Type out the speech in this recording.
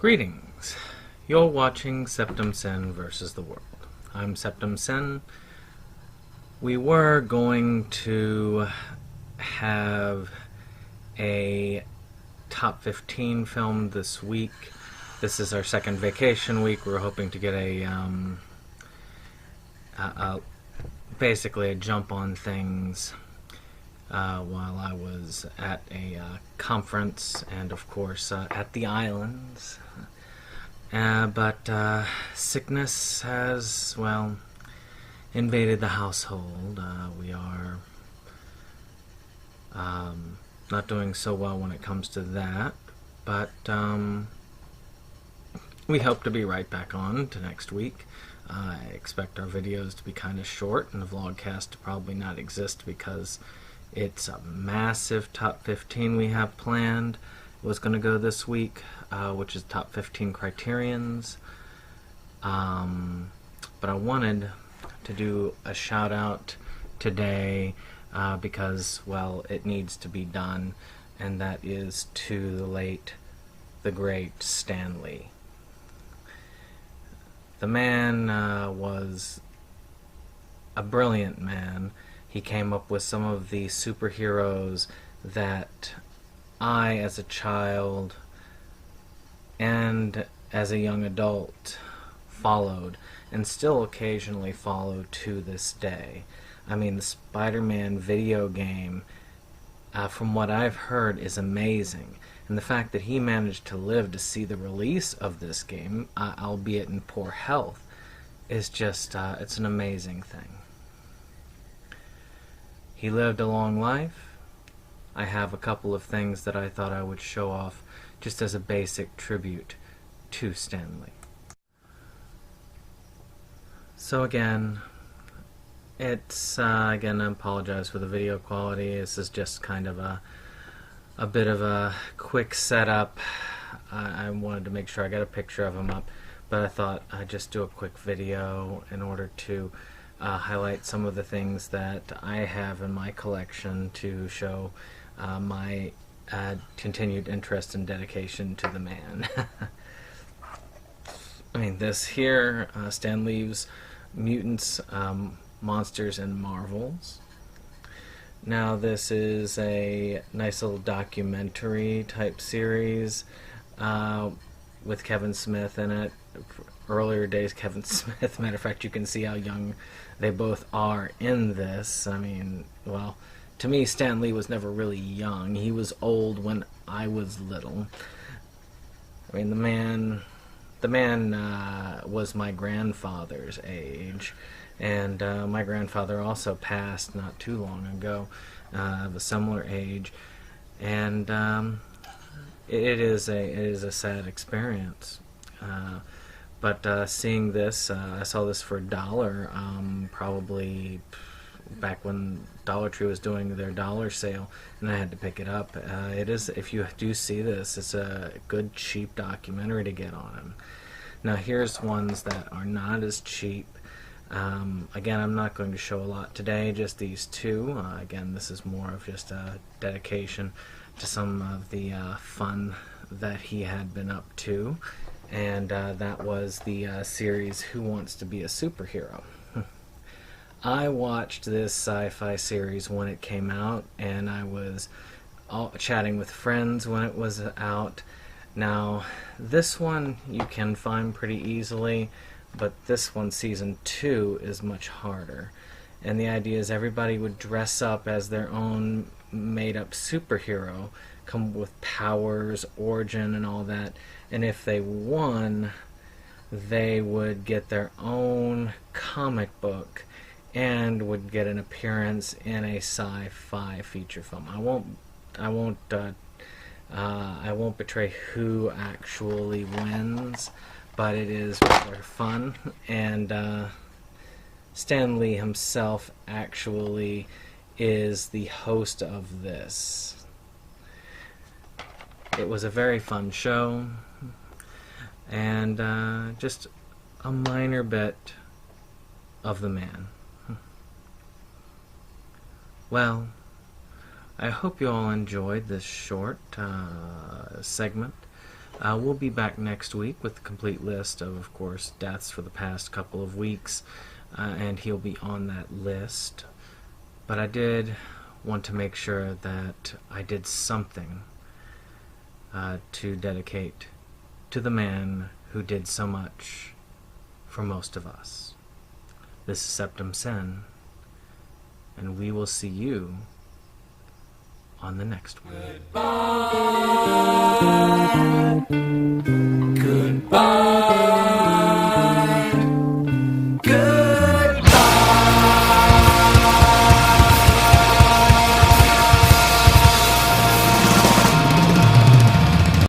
Greetings. You're watching Septum Sen versus the World. I'm Septum Sen. We were going to have a top 15 film this week. This is our second vacation week. We're hoping to get basically a jump on things while I was at a conference and, of course, at the islands. But sickness has, well, invaded the household. We are not doing so well when it comes to that, but we hope to be right back on to next week. I expect our videos to be kind of short and the vlogcast to probably not exist because it's a massive top 15 we have planned. It was going to go this week, which is top 15 criterions. But I wanted to do a shout out today because, well, it needs to be done, and that is to the late, the great Stan Lee. The man was a brilliant man. He came up with some of the superheroes that I, as a child and as a young adult, followed and still occasionally follow to this day. I mean, the Spider-Man video game, from what I've heard, is amazing. And the fact that he managed to live to see the release of this game, albeit in poor health, is just, it's an amazing thing. He lived a long life. I have a couple of things that I thought I would show off just as a basic tribute to Stan Lee. So again, it's, again, I apologize for the video quality. This is just kind of a bit of a quick setup. I wanted to make sure I got a picture of him up, but I thought I'd just do a quick video in order to highlight some of the things that I have in my collection to show my continued interest and dedication to the man. I mean, this here, Stan Lee's Mutants, Monsters, and Marvels. Now, this is a nice little documentary type series with Kevin Smith in it. Earlier days, Kevin Smith. Matter of fact, you can see how young they both are in this. I mean, well, to me, Stan Lee was never really young. He was old when I was little. I mean, the man was my grandfather's age, and my grandfather also passed not too long ago, of a similar age, and it is a sad experience. But seeing this, I saw this for $1, probably back when Dollar Tree was doing their dollar sale, and I had to pick it up. It is, if you do see this, it's a good cheap documentary to get on him. Now here's ones that are not as cheap. Again, I'm not going to show a lot today, just these two. Again, this is more of just a dedication to some of the fun that he had been up to. And that was the series Who Wants to Be a Superhero. I watched this sci-fi series when it came out, and I was chatting with friends when it was out. Now, this one you can find pretty easily, but this one, season 2, is much harder. And the idea is everybody would dress up as their own made-up superhero, come up with powers, origin, and all that. And if they won, they would get their own comic book and would get an appearance in a sci-fi feature film. I won't betray who actually wins, but it is rather fun. And Stan Lee himself actually is the host of this. It was a very fun show, and just a minor bit of the man. Well, I hope you all enjoyed this short segment We'll be back next week with a complete list of course, deaths for the past couple of weeks, and he'll be on that list. But I did want to make sure that I did something to dedicate to the man who did so much for most of us. This is Septum Sen, and we will see you on the next one. Goodbye.